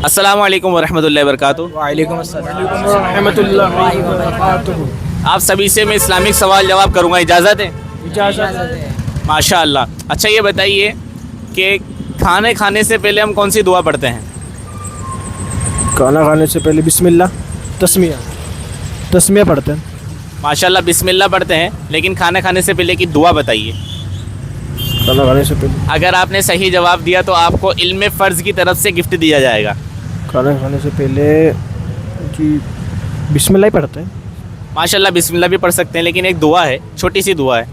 अस्सलामु अलैकुम वरहमतुल्लाहि वबरकातुहू। वालेकुम अस्सलाम रहमतुल्लाहि व बरकातुहू। आप सभी से मैं इस्लामिक सवाल जवाब करूँगा, इजाज़त है? इजाज़त है। माशाअल्लाह। अच्छा ये बताइए कि खाने खाने से पहले हम कौन सी दुआ पढ़ते हैं? खाना खाने से पहले बिस्मिल्लाह तस्मिया पढ़ते हैं। माशाअल्लाह, बिस्मिल्लाह पढ़ते हैं, लेकिन खाना खाने से पहले की दुआ बताइए। खाना खाने से पहले अगर आपने सही जवाब दिया तो आपको इल्म फ़र्ज़ की तरफ से गिफ्ट दिया जाएगा। खाना खाने से पहले जी बिस्मिल्लाह ही पढ़ते हैं। माशाअल्लाह, बिस्मिल्लाह भी पढ़ सकते हैं, लेकिन एक दुआ है, छोटी सी दुआ है।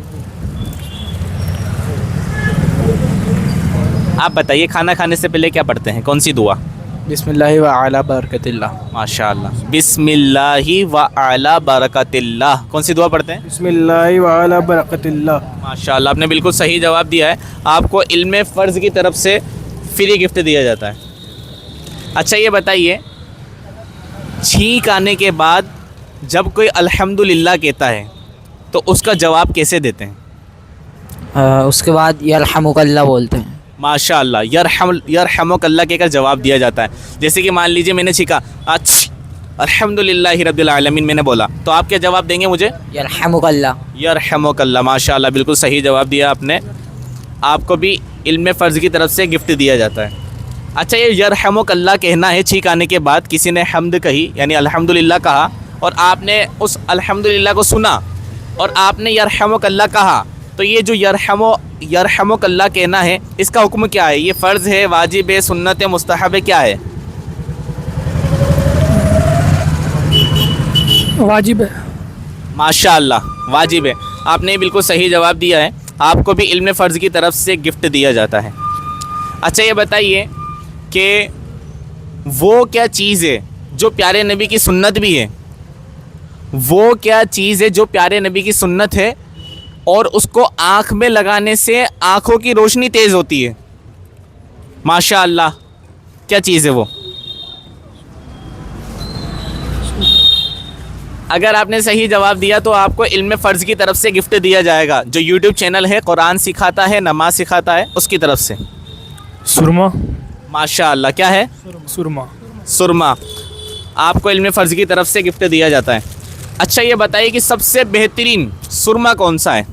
आप बताइए खाना खाने से पहले क्या पढ़ते हैं, कौन सी दुआ? बिस्मिल्लाहि व अला बरकतिल्लाह। माशाअल्लाह, बिस्मिल्लाहि व अला बरकतिल्लाह। कौन सी दुआ पढ़ते हैं? बिस्मिल्लाहि व अला बरकतिल्लाह। माशाअल्लाह, आपने बिल्कुल सही जवाब दिया है। आपको इल्म फ़र्ज़ की तरफ से फ्री गिफ्ट दिया जाता है। अच्छा ये बताइए, छींक आने के बाद जब कोई अल्हम्दुलिल्लाह कहता है तो उसका जवाब कैसे देते हैं? उसके बाद यरहमुकल्लाह बोलते हैं। माशाअल्लाह, यरहमुकल्लाह कहकर जवाब दिया जाता है। जैसे कि मान लीजिए मैंने छींका अल्हम्दुलिल्लाहि रब्बिल आलमीन मैंने बोला, तो आप क्या जवाब देंगे मुझे? यरहमुकल्लाह। यरहमुकल्लाह। माशाअल्लाह, बिल्कुल सही जवाब दिया आपने। आपको भी इल्म फ़र्ज़ की तरफ से गिफ्ट दिया जाता है। अच्छा ये यरहमुकल्लाह कहना है, छींक आने के बाद किसी ने हम्द कही यानी अल्हम्दुलिल्लाह कहा और आपने उस अल्हम्दुलिल्लाह को सुना और आपने यरहमुकल्लाह कहा, तो ये जो यरहमुकल्लाह कहना है इसका हुक्म क्या है? ये फ़र्ज़ है, वाजिब है, सुन्नत है, मुस्तहब है, क्या है? वाजिब है। माशाअल्लाह, वाजिब है। आपने बिल्कुल सही जवाब दिया है। आपको भी इल्म फ़र्ज़ की तरफ से गिफ्ट दिया जाता है। अच्छा ये बताइए कि वो क्या चीज़ है जो प्यारे नबी की सुन्नत भी है? वो क्या चीज़ है जो प्यारे नबी की सुन्नत है और उसको आँख में लगाने से आँखों की रोशनी तेज़ होती है? माशाअल्लाह, क्या चीज़ है वो? अगर आपने सही जवाब दिया तो आपको इल्म फ़र्ज़ की तरफ से गिफ्ट दिया जाएगा, जो यूट्यूब चैनल है कुरान सिखाता है, नमाज सिखाता है, उसकी तरफ से। सुरमा। माशाअल्लाह, क्या है? सुरमा। सुरमा। आपको इल्म फ़र्ज़ की तरफ से गिफ्ट दिया जाता है। अच्छा ये बताइए कि सबसे बेहतरीन सुरमा कौन सा है?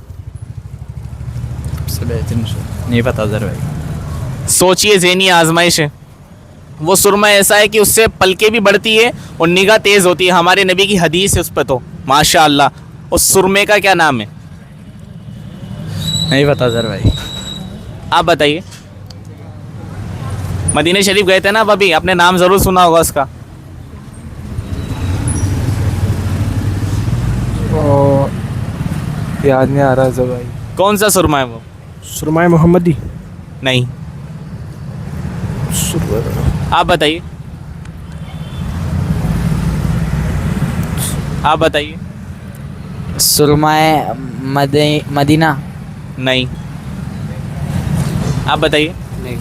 सबसे बेहतरीन नहीं पता ज़रा भाई। सोचिए, ज़हनी आजमाइश है। वो सुरमा ऐसा है कि उससे पलकें भी बढ़ती है और निगाह तेज़ होती है। हमारे नबी की हदीस है उस पर। तो माशाअल्लाह, उस सुरमे का क्या नाम है? नहीं पता ज़रा भाई। आप बताइए। मदीना शरीफ गए थे ना आप अभी, आपने नाम ज़रूर सुना होगा उसका। याद नहीं आ रहा है भाई। कौन सा सुरमा है वो? सुरमाए मोहम्मदी। नहीं, आप बताइए। आप बताइए। सुरमाए मदीना। नहीं, आप बताइए। नहीं।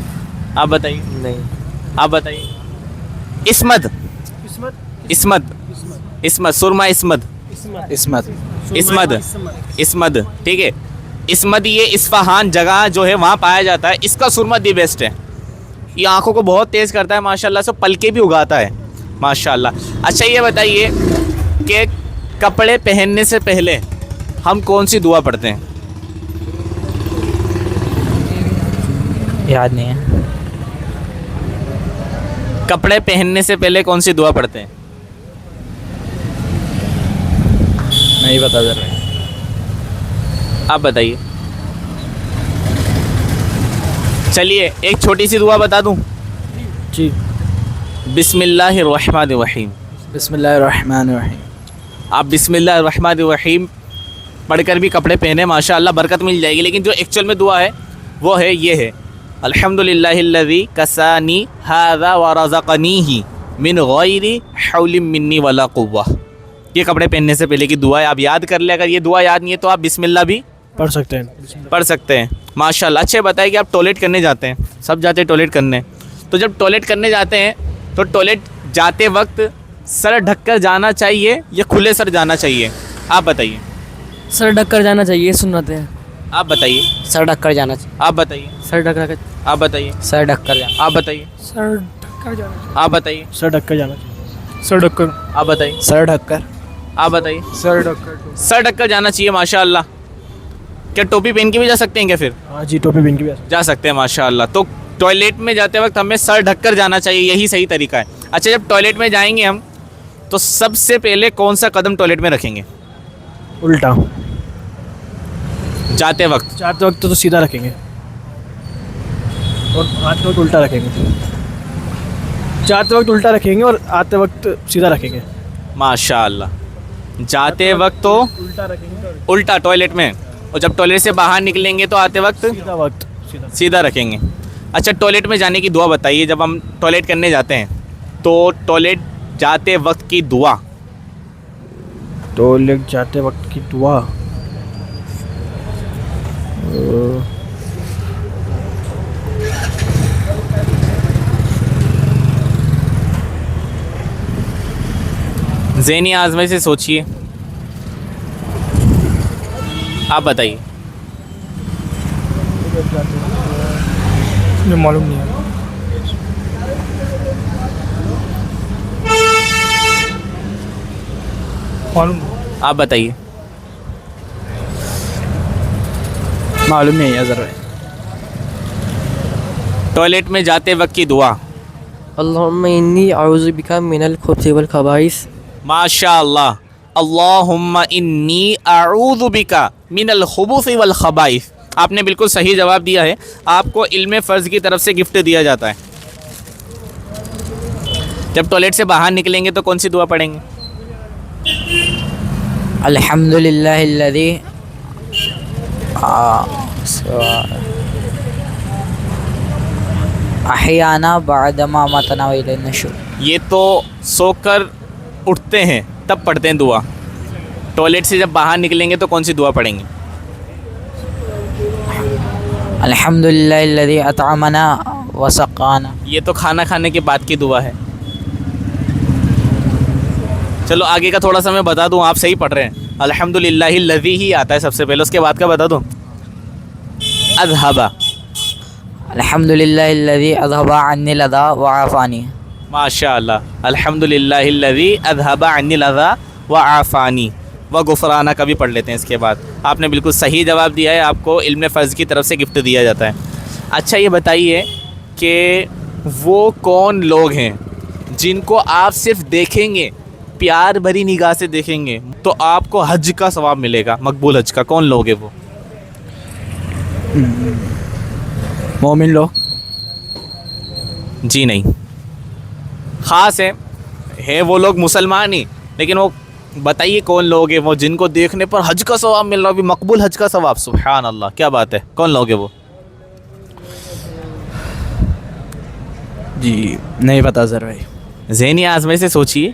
आप बताइए। नहीं। आप बताइए। इस्मत। इस्मत। इस्मत। सुरमा इस्मत। इस्मत। इस्मत, ठीक है। इस्मत ये इस्फहान जगह जो है वहाँ पाया जाता है। इसका सुरमा दी बेस्ट है। ये आंखों को बहुत तेज़ करता है माशाल्लाह से, पलके भी उगाता है माशाल्लाह। अच्छा ये बताइए कि कपड़े पहनने से पहले हम कौन सी दुआ पढ़ते हैं? याद नहीं है। कपड़े पहनने से पहले कौन सी दुआ पढ़ते हैं? नहीं पता ज़रा। आप बताइए। चलिए एक छोटी सी दुआ बता दूं। जी। बिस्मिल्लाहिर्रहमानिर्रहीम। बिस्मिल्लाहिर्रहमानिर्रहीम। आप बिस्मिल्लाहिर्रहमानिर्रहीम पढ़कर भी कपड़े पहने, माशाअल्लाह बरकत मिल जाएगी। लेकिन जो एक्चुअल में दुआ है वो है, ये है अल्हम्दुलिल्लाहिल्लज़ी कसानी हाज़ा व रज़क़नीही मिन गैरि हौलिन मिन्नी वला कुव्वा। ये कपड़े पहनने से पहले की दुआ है। आप याद कर ले। अगर ये दुआ याद नहीं है तो आप बिस्मिल्लाह भी पढ़ सकते हैं। माशाअल्लाह। अच्छे बताइए कि आप टॉयलेट करने जाते हैं, सब जाते हैं टॉयलेट करने, तो जब टॉयलेट करने जाते हैं तो टॉयलेट जाते वक्त सर ढककर जाना चाहिए या खुले सर जाना चाहिए? आप बताइए। सर ढक कर जाना चाहिए, सुन्नत है। आप बताइए। सर ढक कर जाना चाहिए। आप बताइए। सर ढक कर। आप बताइए। सर ढक कर जाना। आप बताइए। सर ढक कर जाना चाहिए। आप बताइए। सर ढककर जाना चाहिए। सर ढककर। आप बताइए। सर ढककर। आप बताइए। सर ढककर। सर ढककर जाना चाहिए, माशाअल्लाह। क्या टोपी पहन के भी जा सकते हैं क्या फिर? हाँ जी, टोपी पहन के भी आ सकते जा सकते हैं, माशाअल्लाह। तो टॉयलेट में जाते वक्त हमें सर ढककर जाना चाहिए, यही सही तरीका है। अच्छा, जब टॉयलेट में जाएंगे हम तो सबसे पहले कौन सा कदम टॉयलेट में रखेंगे हैं। उल्टा। जाते वक्त? जाते वक्त तो सीधा रखेंगे और आते वक्त उल्टा रखेंगे। जाते वक्त उल्टा रखेंगे और आते वक्त सीधा रखेंगे। माशाअल्लाह। जाते वक्त तो उल्टा रखेंगे, उल्टा टॉयलेट में, और जब टॉयलेट से बाहर निकलेंगे तो आते वक्त सीधा वक्त सीधा। सीधा रखेंगे। अच्छा, टॉयलेट में जाने की दुआ बताइए। जब हम टॉयलेट करने जाते हैं तो टॉयलेट जाते वक्त की दुआ। टॉयलेट जाते वक्त की दुआ। ज़हनी आज़माई से सोचिए, आप बताइए। मुझे मालूम नहीं है। मालूम नहीं। आप बताइए। मालूम नहीं है अज़र भाई। टॉयलेट में जाते वक्त की दुआ। अल्लाहुम्मा इन्नी अऊज़ु बिका मिनल खुब्ज़ि वल खबाइस। माशाअल्लाह। अल्लाहुम्मा इन्नी अऊज़ु बिका मिनल खुबुसि वल खबाइस। आपने बिल्कुल सही जवाब दिया है। आपको इल्म फ़र्ज़ की तरफ से गिफ्ट दिया जाता है। जब टॉयलेट से बाहर निकलेंगे तो कौन सी दुआ पढ़ेंगे? अल्हम्दुलिल्लाहिल्लज़ी अहयाना बअदमा अमातना व इलैहिन नशूर। ये तो सोकर उठते हैं तब पढ़ते हैं दुआ। टॉयलेट से जब बाहर निकलेंगे तो कौन सी दुआ पढ़ेंगे? अल्हम्दुलिल्लाहिल्लज़ी अतअमना व सक़ाना। ये तो खाना खाने के बाद की दुआ है। चलो आगे का थोड़ा सा मैं बता दूं, आप सही पढ़ रहे हैं। अल्हम्दुलिल्लाहिल्लज़ी ही आता है सबसे पहले, उसके बाद का बता दूं। अज़हबा। अल्हम्दुलिल्लाहिल्लज़ी अज़हबा अन्निल अज़ा व आफ़ानी। माशाअल्लाह। अल्हम्दुलिल्लाहिल्लज़ी अज़हबा अन्निल अज़ा व आफ़ानी। व गुफ़राना का भी पढ़ लेते हैं इसके बाद। आपने बिल्कुल सही जवाब दिया है। आपको इल्म फ़र्ज़ की तरफ से गिफ्ट दिया जाता है। अच्छा, ये बताइए कि वो कौन लोग हैं जिनको आप सिर्फ देखेंगे, प्यार भरी निगाह से देखेंगे तो आपको हज का सवाब मिलेगा, मकबूल हज का? कौन लोग हैं वो? मोमिन लोग। जी नहीं, ख़ास है वो लोग मुसलमान ही, लेकिन वो बताइए कौन लोग हैं वो जिनको देखने पर हज का सवाब मिल रहा है, मकबूल हज का सवाब। सुभान अल्लाह, क्या बात है। कौन लोग हैं वो? जी नहीं पता सर भाई। ज़हनी आज़माई से सोचिए।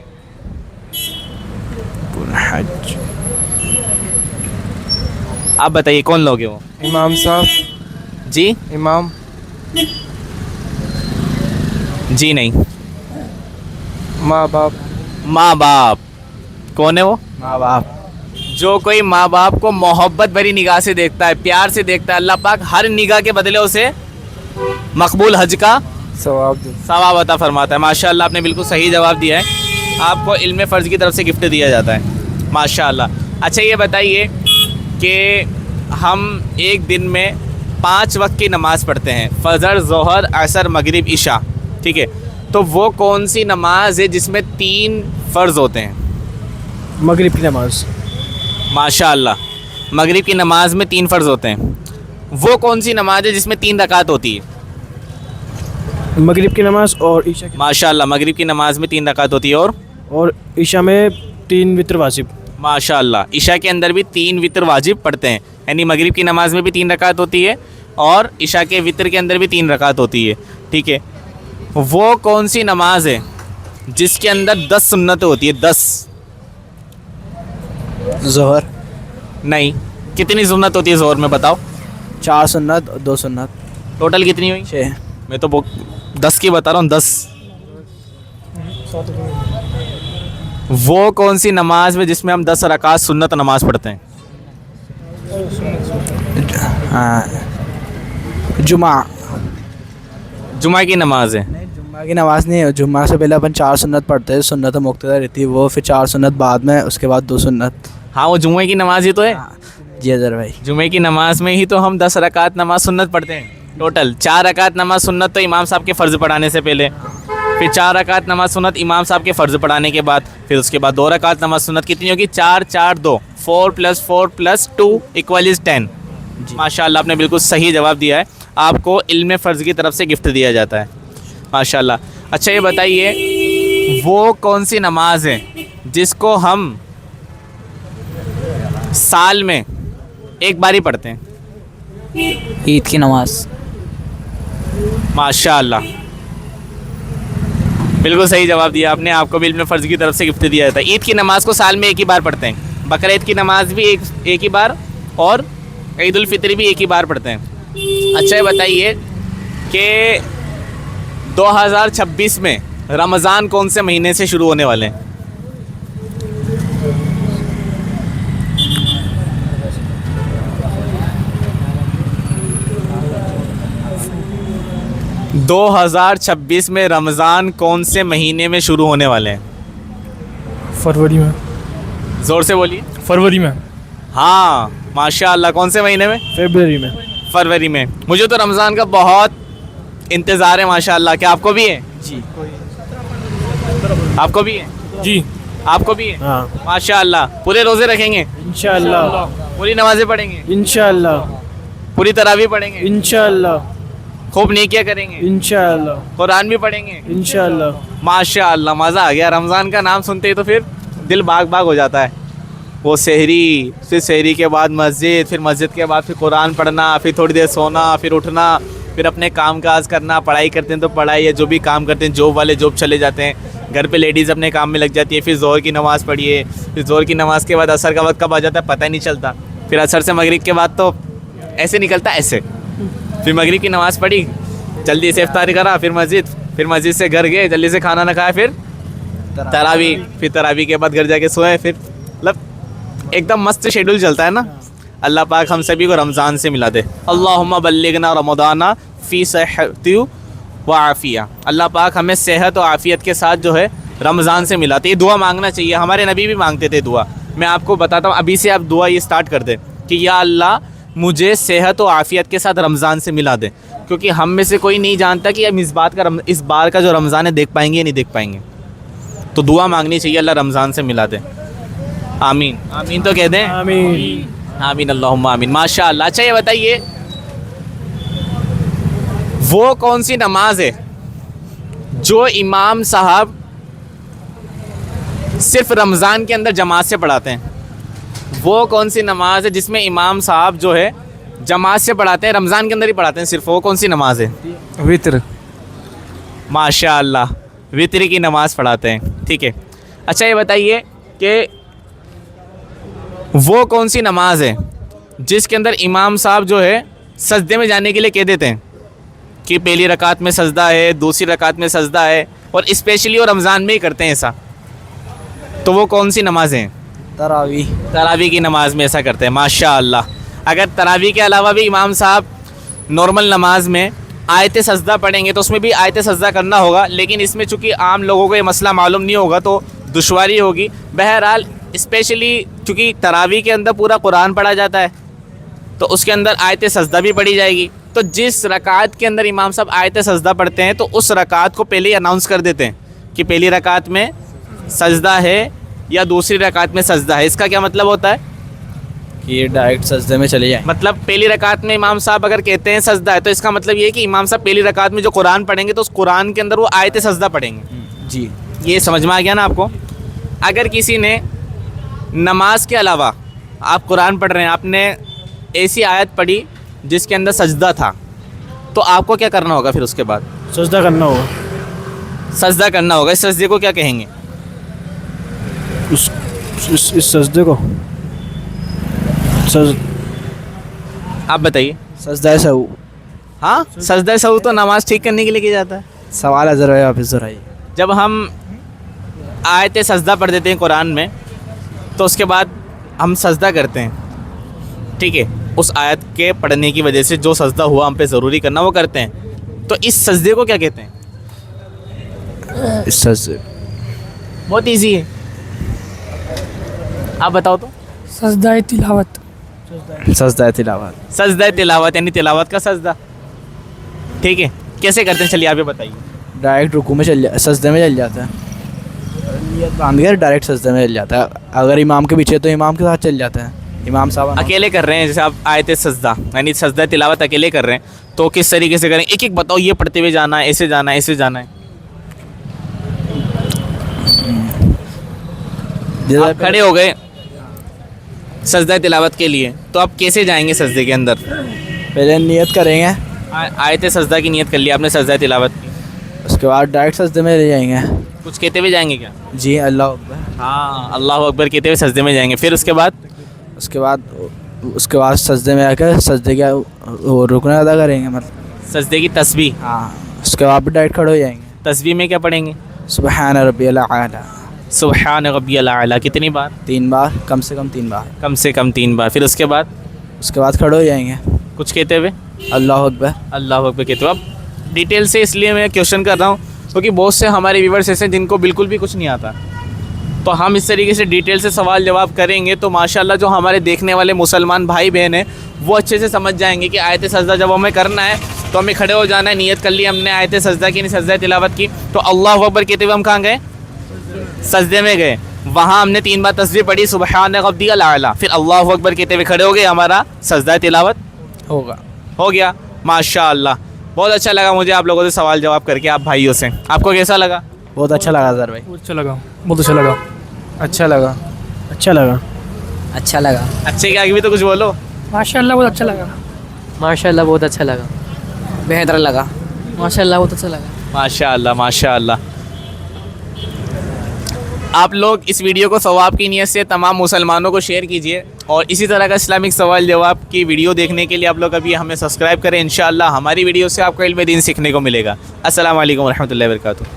हज। आप बताइए कौन लोग हैं वो? इमाम साहब। जी? इमाम। जी नहीं। माँ बाप। माँ बाप। कौन है वो? माँ बाप। जो कोई माँ बाप को मोहब्बत भरी निगाह से देखता है, प्यार से देखता है, अल्लाह पाक हर निगाह के बदले उसे मकबूल हज का सवाब अता फरमाता है। माशाअल्लाह, आपने बिल्कुल सही जवाब दिया है। आपको इल्म फ़र्ज़ की तरफ से गिफ्ट दिया जाता है, माशाअल्लाह। अच्छा, ये बताइए कि हम एक दिन में 5 वक्त की नमाज़ पढ़ते हैं, फ़जर, ज़ोहर, असर, मगरिब, इशा, ठीक है? तो वो कौन सी नमाज है जिसमें 3 फ़र्ज़ होते हैं? मगरिब की नमाज। माशाअल्लाह, मगरिब की नमाज में 3 फ़र्ज़ होते हैं। वो कौन सी नमाज है जिसमें 3 रकात होती है? मगरिब की नमाज और ईशा की। माशाअल्लाह, मगरिब की नमाज में 3 रकात होती है और ईशा में 3 वित्र वाजिब। माशाअल्लाह, ईशा के अंदर भी 3 वित्र वाजिब पढ़ते हैं, यानी मगरिब की नमाज में भी 3 रकात होती है और ईशा के वित्र के अंदर भी 3 रकात होती है, ठीक है? वो कौन सी नमाज है जिसके अंदर 10 सुन्नतें होती है? 10 ज़ोहर। नहीं, कितनी सुन्नत होती है ज़ोहर में, बताओ? 4 सुन्नत और 2 सुन्नत। टोटल कितनी हुई? 6। मैं तो 10 की बता रहा हूँ, 10। वो कौन सी नमाज में जिसमें हम 10 रकात सुन्नत नमाज पढ़ते हैं? हाँ, जुमा। जुमा की नमाज है। नहीं, जुमा बाकी नमाज नहीं है, जुम्मा से पहले अपन 4 सुन्नत पढ़ते हैं, सुन्नत मुक्तदा रहती है वो, फिर 4 सुन्नत बाद में, उसके बाद 2 सुन्नत। हाँ वो जुम्मे की नमाज ही तो है। जी अजहर भाई। जुम्मे की नमाज में ही तो हम 10 रकात नमाज सुन्नत पढ़ते हैं टोटल। 4 रकात नमाज सुन्नत तो इमाम साहब के फ़र्ज़ पढ़ाने से पहले, फिर 4 रकात नमाज सुन्नत इमाम साहब के फ़र्ज़ पढ़ाने के बाद, फिर उसके बाद 2 रकात नमाज सुन्नत। कितनी होगी? 4 4 2, 4 + 4 + 2 = 10। माशाल्लाह आपने बिल्कुल सही जवाब दिया है। आपको इल्म फ़र्ज़ की तरफ से गिफ्ट दिया जाता है माशाल्लाह। अच्छा ये बताइए वो कौन सी नमाज है जिसको हम साल में एक बार ही पढ़ते हैं? ईद की नमाज। माशाल्लाह बिल्कुल सही जवाब दिया आपने। आपको भी इल्म फ़र्ज़ की तरफ से गिफ्ट दिया जाता है। ईद की नमाज़ को साल में एक ही बार पढ़ते हैं। बकरा ईद की नमाज़ भी एक ही बार, और ईद उल फितर भी एक ही बार पढ़ते हैं। अच्छा ये बताइए कि 2026 में रमज़ान कौन से महीने से शुरू होने वाले हैं? दो 2026 में रमज़ान कौन से महीने में शुरू होने वाले हैं? फरवरी में। ज़ोर से बोलिए। फरवरी में। हाँ माशाल्लाह। कौन से महीने में? फरवरी में। फरवरी में। मुझे तो रमज़ान का बहुत इंतज़ार है माशाल्लाह। क्या आपको भी है? जी। आपको भी है? जी। आपको भी है? हाँ माशाल्लाह। पूरे रोज़े रखेंगे? इंशाअल्लाह। पूरी नमाज़ें पढ़ेंगे? इंशाअल्लाह। पूरी तरावी पढ़ेंगे? इंशाअल्लाह। खूब नेकियां करेंगे? इंशाअल्लाह। कुरान भी पढ़ेंगे? इंशाअल्लाह। माशाअल्लाह मज़ा आ गया। रमज़ान का नाम सुनते ही तो फिर दिल बाग बाग हो जाता है। वो सहरी, फिर सहरी के बाद मस्जिद, फिर मस्जिद के बाद फिर कुरान पढ़ना, फिर थोड़ी देर सोना, फिर उठना, फिर अपने काम काज करना। पढ़ाई करते हैं तो पढ़ाई, या जो भी काम करते हैं, जॉब वाले जॉब चले जाते हैं, घर पे लेडीज़ अपने काम में लग जाती है। फिर ज़ोहर की नमाज़ पढ़िए, फिर ज़ोहर की नमाज़ के बाद असर का वक्त कब आ जाता है पता ही नहीं चलता। फिर असर से मगरिब के बाद तो ऐसे निकलता है ऐसे। फिर मगरिब की नमाज़ पढ़ी, जल्दी से इफ्तारी करा, फिर मस्जिद से घर गए, जल्दी से खाना ना खाया, फिर तरावी, फिर तरावी के बाद घर जाके सोए। फिर मतलब एकदम मस्त शेड्यूल चलता है ना। अल्लाह पाक हम सभी को रमज़ान से मिला दे। अल्लाहुम्मा बल्लिगना रमज़ाना फ़ी सेहति व आफ़िया। अल्लाह पाक हमें सेहत और आफ़ियत के साथ जो है रमज़ान से मिलाते। ये दुआ मांगना चाहिए। हमारे नबी भी मांगते थे दुआ। मैं आपको बताता हूँ, अभी से आप दुआ ये स्टार्ट कर दें कि या अल्लाह मुझे सेहत और आफ़ियत के साथ रमज़ान से मिला दे, क्योंकि हम में से कोई नहीं जानता कि हम इस बार का जो रमज़ान है देख पाएंगे या नहीं देख पाएंगे। तो दुआ मांगनी चाहिए अल्लाह रमज़ान से मिला दे। आमीन। आमीन तो कह दें। आमीन। आमीन अल्लाहुम्मा आमीन। माशाअल्लाह। अच्छा ये बताइए वो कौन सी नमाज है जो इमाम साहब सिर्फ रमज़ान के अंदर जमात से पढ़ाते हैं? वो कौन सी नमाज है जिसमें इमाम साहब जो है जमात से पढ़ाते हैं, रमज़ान के अंदर ही पढ़ाते हैं सिर्फ? वो कौन सी नमाज है? वित्र। माशाअल्लाह। वित्र की नमाज़ पढ़ाते हैं। ठीक है। अच्छा ये बताइए कि वो कौन सी नमाज है जिसके अंदर इमाम साहब जो है सजदे में जाने के लिए कह देते हैं कि पहली रकात में सजदा है, दूसरी रकात में सजदा है, और स्पेशली वो रमज़ान में ही करते हैं ऐसा? तो वो कौन सी नमाज़ हैं? तरावी। तरावी की नमाज में ऐसा करते हैं। माशाअल्लाह। अगर तरावी के अलावा भी इमाम साहब नॉर्मल नमाज में आयत सजदा पढ़ेंगे तो उसमें भी आयत सजदा करना होगा, लेकिन इसमें चूँकि आम लोगों को ये मसला मालूम नहीं होगा तो दुश्वारी होगी। बहरहाल स्पेशली चूँकि तरावी के अंदर पूरा कुरान पढ़ा जाता है तो उसके अंदर आयत सजदा भी पढ़ी जाएगी। तो जिस रकात के अंदर इमाम साहब आयत सजदा पढ़ते हैं तो उस रकात को पहले ही अनाउंस कर देते हैं कि पहली रकात में सजदा है या दूसरी रकात में सजदा है। इसका क्या मतलब होता है कि ये डायरेक्ट सजदे में चले जाए? मतलब पहली रकात में इमाम साहब अगर कहते हैं सजदा है तो इसका मतलब ये है कि इमाम साहब पहली रकात में जो कुरान पढ़ेंगे तो उस कुरान के अंदर वो आयत सजदा पढ़ेंगे। जी। ये समझ में आ गया ना आपको? अगर किसी ने नमाज के अलावा, आप कुरान पढ़ रहे हैं, आपने ऐसी आयत पढ़ी जिसके अंदर सजदा था, तो आपको क्या करना होगा फिर उसके बाद? सजदा करना होगा। सजदा करना होगा। इस सजदे को क्या कहेंगे? इस सजदे को आप बताइए। सजदा सहू। हाँ, सजदा सहू तो नमाज ठीक करने के लिए किया जाता है। सवाल अजहर भाई वापस दोहराइए। जब हम आयत सजदा पढ़ देते हैं कुरान में तो उसके बाद हम सजदा करते हैं, ठीक है, उस आयत के पढ़ने की वजह से जो सजदा हुआ हम पे ज़रूरी करना वो करते हैं, तो इस सजदे को क्या कहते हैं? इस सजदे बहुत इजी है, आप बताओ तो। सजदा तिलावत। सजदा तिलावत। सजदा तिलावत यानी तिलावत का सजदा, ठीक है। कैसे करते हैं, चलिए आप ये बताइए। डायरेक्ट रुकू में सजदे में चल जाता है, नियत बांध कर डायरेक्ट सजदे में चल जाता है। अगर इमाम के पीछे तो इमाम के साथ चल जाता है। इमाम साहब अकेले कर रहे हैं, जैसे आप आयत सजदा यानी सजदा तिलावत अकेले कर रहे हैं, तो किस तरीके से करें, एक एक बताओ। ये पढ़ते हुए जाना है, ऐसे जाना है, ऐसे जाना है। आप खड़े हो गए सजदा तिलावत के लिए, तो आप कैसे जाएंगे सजदे के अंदर? पहले नियत करेंगे, आयत सजदा की नियत कर लिया आपने, सजदा तिलावत की, उसके बाद डायरेक्ट सजदे में ले जाएंगे। कुछ कहते हुए जाएंगे क्या? जी अल्लाह अकबर। हाँ, अल्लाह अकबर कहते हुए सजदे में जाएंगे। फिर उसके बाद उसके बाद सजदे में आकर सजदे का वो रुकना अदा करेंगे, मतलब सजदे की तस्बीह। हाँ, उसके बाद भी डायरेक्ट खड़े हो जाएंगे। तस्बीह में क्या पढ़ेंगे? सुबहान रब्बियल आला, सुब्हान रब्बियल आला। कितनी बार? 3 बार, कम से कम 3 बार। कम से कम 3 बार। फिर उसके बाद खड़े हो जाएंगे, कुछ कहते हुए अल्लाह अकबर। अल्लाह अकबर कहते हुए। अब डिटेल से इसलिए मैं क्वेश्चन कर रहा हूँ क्योंकि बहुत से हमारे व्यूवर्स ऐसे हैं जिनको बिल्कुल भी कुछ नहीं आता, तो हम इस तरीके से डिटेल से सवाल जवाब करेंगे तो माशाल्लाह जो हमारे देखने वाले मुसलमान भाई बहन हैं वो अच्छे से समझ जाएंगे कि आयत सजदा जब हमें करना है तो हमें खड़े हो जाना है। नियत कर ली हमने आयत सजदा की, नहीं सजदा तिलावत की, तो अल्लाह अकबर कहते हुए हम कहाँ गए? सजदे में गए। वहाँ हमने 3 बार तस्बीह पढ़ी, सुब्हान रब्बियल आला, फिर अल्लाह अकबर कहते हुए खड़े हो गए, हमारा सजदा तिलावत हो गया। माशाल्लाह, बहुत अच्छा लगा मुझे आप लोगों से सवाल जवाब करके, आप भाइयों से। आपको कैसा लगा? बहुत अच्छा लगा सर भाई। बहुत अच्छा लगा, बहुत अच्छा लगा। अच्छा लगा। अच्छा लगा। अच्छा लगा। अच्छे के आगे भी तो कुछ बोलो। माशाल्लाह बहुत अच्छा लगा। माशाल्लाह बहुत अच्छा लगा। बेहतर लगा। माशाल्लाह बहुत अच्छा लगा। माशाल्लाह माशाल्लाह। आप लोग इस वीडियो को सवाब की नीयत से तमाम मुसलमानों को शेयर कीजिए और इसी तरह का इस्लामिक सवाल जवाब की वीडियो देखने के लिए आप लोग अभी हमें सब्सक्राइब करें। इंशाअल्लाह हमारी वीडियो से आपको इल्म दीन सीखने को मिलेगा। अस्सलाम वालेकुम रहमतुल्लाहि व बरकातुहू।